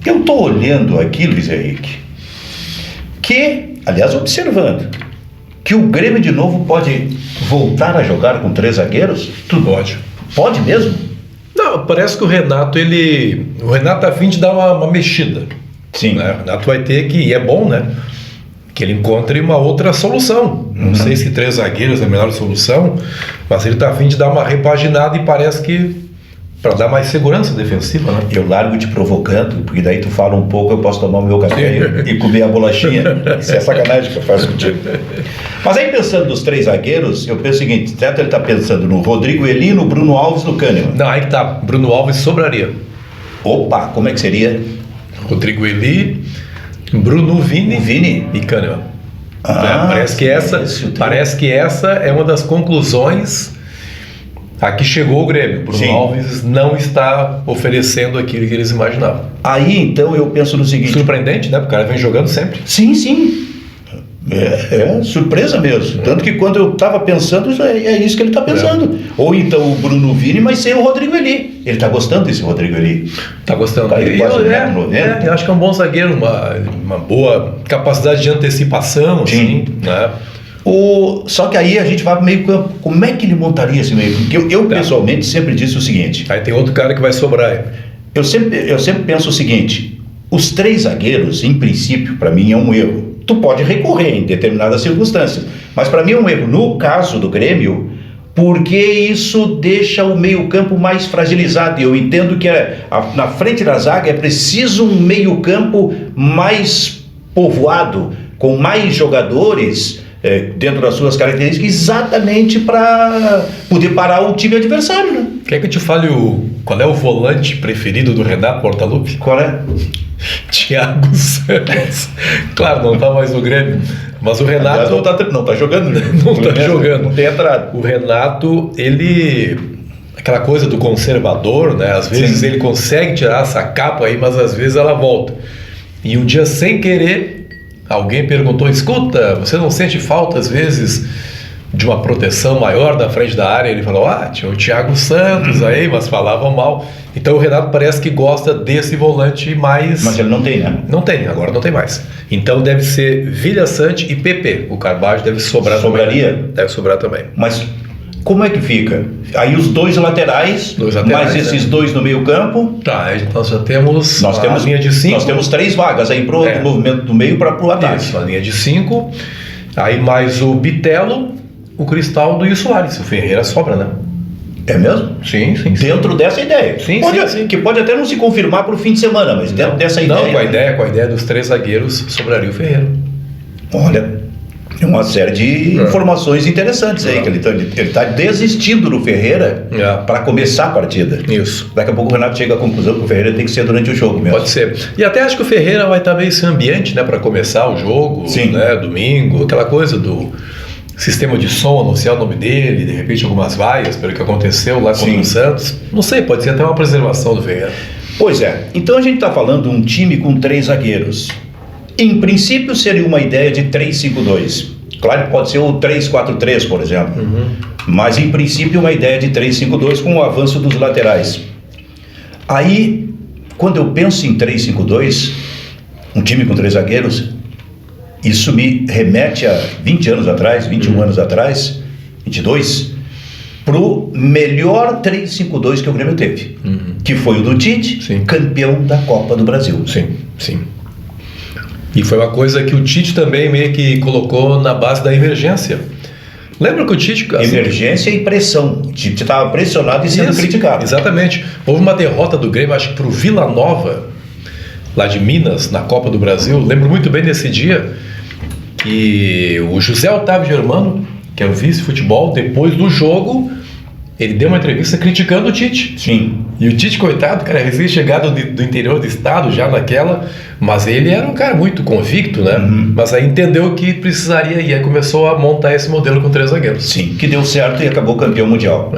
Eu estou olhando aqui, Luiz Henrique, que, aliás, observando, que o Grêmio de novo pode voltar a jogar com 3 zagueiros? Tudo ótimo. Pode mesmo? Não, parece que o Renato tá a fim de dar uma mexida. Sim. Né? O Renato vai ter que, e é bom, né? Que ele encontre uma outra solução. Não sei se 3 zagueiros é a melhor solução, mas ele tá a fim de dar uma repaginada e parece que para dar mais segurança defensiva, né? Eu largo te provocando, porque daí tu fala um pouco, eu posso tomar o meu café e comer a bolachinha. Isso é sacanagem que eu faço contigo. Mas aí, pensando nos 3 zagueiros, eu penso o seguinte, certo? Ele está pensando no Rodrigo Eli, no Bruno Alves, no Kahneman. Não, aí que tá. Bruno Alves sobraria. Opa, como é que seria? Rodrigo Eli, Bruno Vini e Kahneman. Parece que essa é uma das conclusões a que chegou o Grêmio. Bruno Sim. Alves não está oferecendo aquilo que eles imaginavam. Aí, então, eu penso no seguinte... Surpreendente, né? Porque o cara vem jogando sempre. Sim. É surpresa mesmo. Tanto que quando eu estava pensando, é isso que ele está pensando. Ou então o Bruno Vini, mas sem o Rodrigo Eli. Ele está gostando desse Rodrigo Eli. Tá gostando. Tá aí, quase 1,90 m. Eu acho que é um bom zagueiro, uma boa capacidade de antecipação. Sim. Assim, né? Só que aí a gente vai para o meio campo. Como é que ele montaria esse meio campo? Porque eu pessoalmente sempre disse o seguinte. Aí tem outro cara que vai sobrar aí. Eu sempre penso o seguinte. Os 3 zagueiros, em princípio, para mim é um erro. Tu pode recorrer em determinadas circunstâncias, mas para mim é um erro no caso do Grêmio, porque isso deixa o meio-campo mais fragilizado. E eu entendo que na frente da zaga é preciso um meio-campo mais povoado, com mais jogadores dentro das suas características, exatamente para poder parar o time adversário, né? Quer que eu te fale qual é o volante preferido do Renato Portaluppi? Qual é? Thiago Santos. Claro, não tá mais no Grêmio, mas o Renato... Aliás, não tá jogando, né? Não tá jogando. Não tem entrado. O Renato, aquela coisa do conservador, né? Às vezes Sim. ele consegue tirar essa capa aí, mas às vezes ela volta. E um dia, sem querer, alguém perguntou: escuta, você não sente falta às vezes de uma proteção maior na frente da área? Ele falou: tinha o Thiago Santos aí, mas falavam mal. Então o Renato parece que gosta desse volante mais... Mas ele não tem, né? Não tem, agora não tem mais. Então deve ser Vilha Sante e PP. O Carvalho deve sobrar Sobraria? também. Deve sobrar também. Mas como é que fica? Aí os 2 laterais, mais esses 2 no meio campo. Tá, nós já temos a linha de 5. Nós temos 3 vagas aí pro movimento do meio para o ataque. Isso, a linha de 5. Aí mais o Bitelo, o Cristaldo e o Soares. O Ferreira sobra, né? É mesmo? Sim. Dentro dessa ideia. Sim. Que pode até não se confirmar para o fim de semana, mas dentro dessa ideia. Não, com a ideia dos 3 zagueiros, sobraria o Ferreira. Olha, tem uma série de informações interessantes aí, que ele está desistindo do Ferreira para começar a partida. Isso. Daqui a pouco o Renato chega à conclusão que o Ferreira tem que ser durante o jogo mesmo. Pode ser. E até acho que o Ferreira vai estar meio esse ambiente, né, para começar o jogo, Sim. Né, domingo, aquela coisa do sistema de som, anunciar o nome dele, de repente algumas vaias, pelo que aconteceu lá com o Santos. Não sei, pode ser até uma preservação do Ferreira. Pois é. Então a gente está falando de um time com 3 zagueiros. Em princípio seria uma ideia de 3-5-2. Claro que pode ser o 3-4-3, por exemplo. Mas em princípio uma ideia de 3-5-2 com o avanço dos laterais. Aí, quando eu penso em 3-5-2, um time com 3 zagueiros, isso me remete a 20 anos atrás, 21 anos atrás, 22, pro melhor 3-5-2 que o Grêmio teve, que foi o do Tite, campeão da Copa do Brasil. Sim. E foi uma coisa que o Tite também meio que colocou na base da emergência. Lembra que o Tite... Emergência e pressão. O Tite estava pressionado e sendo criticado. Exatamente. Houve uma derrota do Grêmio, acho que pro Vila Nova, lá de Minas, na Copa do Brasil. Lembro muito bem desse dia que o José Otávio Germano, que é o vice-futebol, depois do jogo, ele deu uma entrevista criticando o Tite. Sim. E o Tite, coitado, cara, recém-chegado do interior do estado, já naquela, mas ele era um cara muito convicto, né? Mas aí entendeu que precisaria e aí começou a montar esse modelo com 3 zagueiros. Sim, que deu certo e acabou campeão mundial.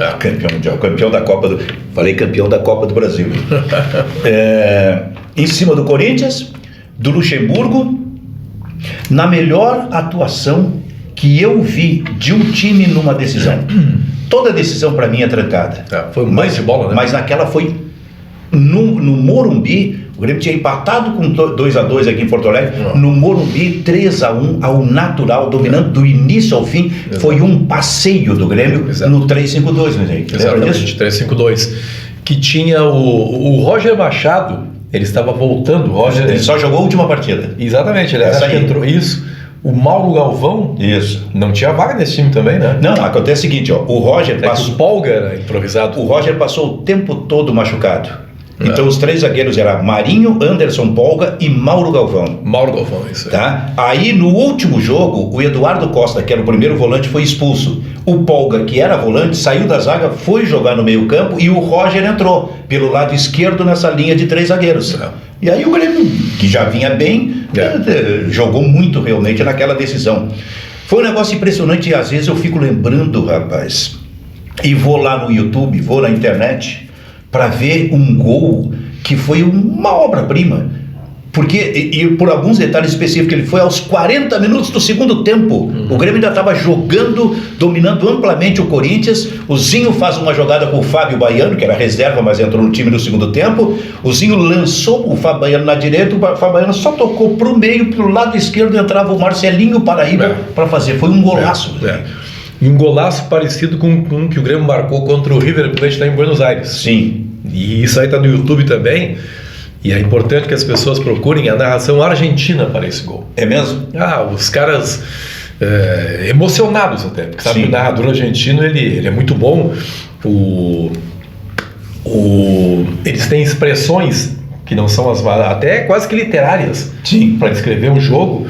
Campeão da Copa do... Falei campeão da Copa do Brasil. Em cima do Corinthians, do Luxemburgo, na melhor atuação que eu vi de um time numa decisão. Toda decisão para mim é trancada. Foi um banho de bola, né? Mas naquela foi no Morumbi, O Grêmio tinha empatado com 2-2 aqui em Porto Alegre, no Morumbi 3-1 ao natural, dominando do início ao fim. Exato. Foi um passeio do Grêmio. Exato. No 3-5-2, né, gente? Exatamente, 3-5-2. Que tinha o Roger Machado, ele estava voltando. Ele só jogou a última partida. Exatamente, ele acho que entrou. Isso. O Mauro Galvão, não tinha vaga nesse time também, né? Não, acontece o seguinte, ó, o Roger passou... o Polga era improvisado. O Roger passou o tempo todo machucado. Então os três zagueiros eram Marinho, Anderson Polga e Mauro Galvão. Mauro Galvão, isso. Tá? Aí no último jogo, o Eduardo Costa, que era o primeiro volante, foi expulso. O Polga, que era volante, saiu da zaga, foi jogar no meio campo e o Roger entrou pelo lado esquerdo nessa linha de três zagueiros. E aí o Grêmio, que já vinha bem, jogou muito realmente naquela decisão. Foi um negócio impressionante e às vezes eu fico lembrando, rapaz, e vou lá no YouTube, vou na internet, para ver um gol que foi uma obra-prima. Porque, e por alguns detalhes específicos, ele foi aos 40 minutos do segundo tempo. O Grêmio ainda estava jogando, dominando amplamente o Corinthians. O Zinho faz uma jogada com o Fábio Baiano, que era reserva, mas entrou no time no segundo tempo. O Zinho lançou o Fábio Baiano na direita, o Fábio Baiano só tocou para o meio, para o lado esquerdo entrava o Marcelinho Paraíba para fazer. Foi um golaço. Um golaço parecido com um que o Grêmio marcou contra o River Plate lá em Buenos Aires. Sim. E isso aí está no YouTube também. E é importante que as pessoas procurem a narração argentina para esse gol. É mesmo? Os caras emocionados até, porque sabe que o narrador argentino ele é muito bom. Eles têm expressões que não são até quase que literárias para descrever um jogo,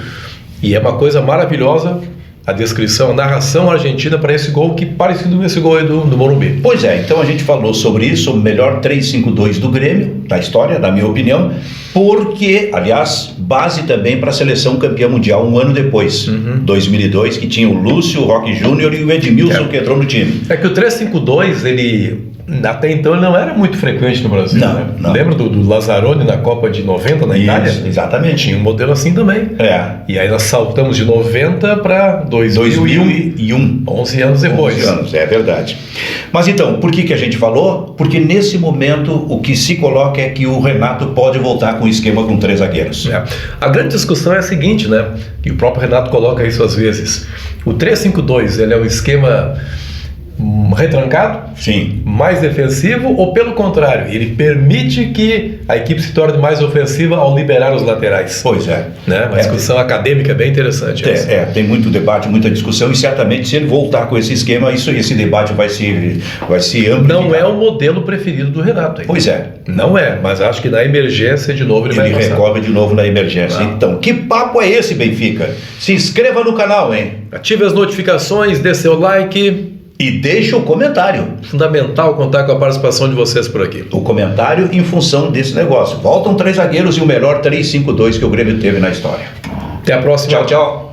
e é uma coisa maravilhosa a descrição, a narração argentina para esse gol, que parecido com esse gol aí do Morumbi. Pois é, então a gente falou sobre isso, o melhor 3-5-2 do Grêmio, da história, na minha opinião, porque, aliás, base também para a seleção campeã mundial um ano depois, 2002, que tinha o Lúcio, o Roque Júnior e o Edmilson que entrou no time. É que o 3-5-2, ele... até então ele não era muito frequente no Brasil, não. Lembra do Lazzaroni na Copa de 90 na Itália? Exatamente. Tinha um modelo assim também. E aí nós saltamos de 90 para 2001. 11 anos depois. 11 anos, é verdade. Mas então, por que a gente falou? Porque nesse momento o que se coloca é que o Renato pode voltar com o esquema com 3 zagueiros. A grande discussão é a seguinte, né? E o próprio Renato coloca isso às vezes. O 3-5-2, ele é um esquema retrancado, mais defensivo, ou pelo contrário, ele permite que a equipe se torne mais ofensiva ao liberar os laterais? Pois é. Né? Uma discussão acadêmica bem interessante. Tem muito debate, muita discussão, e certamente se ele voltar com esse esquema, esse debate vai se amplificar. Não é o modelo preferido do Renato. Pois é. Não é, mas acho que na emergência de novo ele vai passar. Recorre de novo na emergência. Então, que papo é esse, Benfica? Se inscreva no canal, hein? Ative as notificações, dê seu like... E deixa o comentário. Fundamental contar com a participação de vocês por aqui. O comentário em função desse negócio. Voltam 3 zagueiros e o melhor 3-5-2 que o Grêmio teve na história. Até a próxima. Tchau, tchau.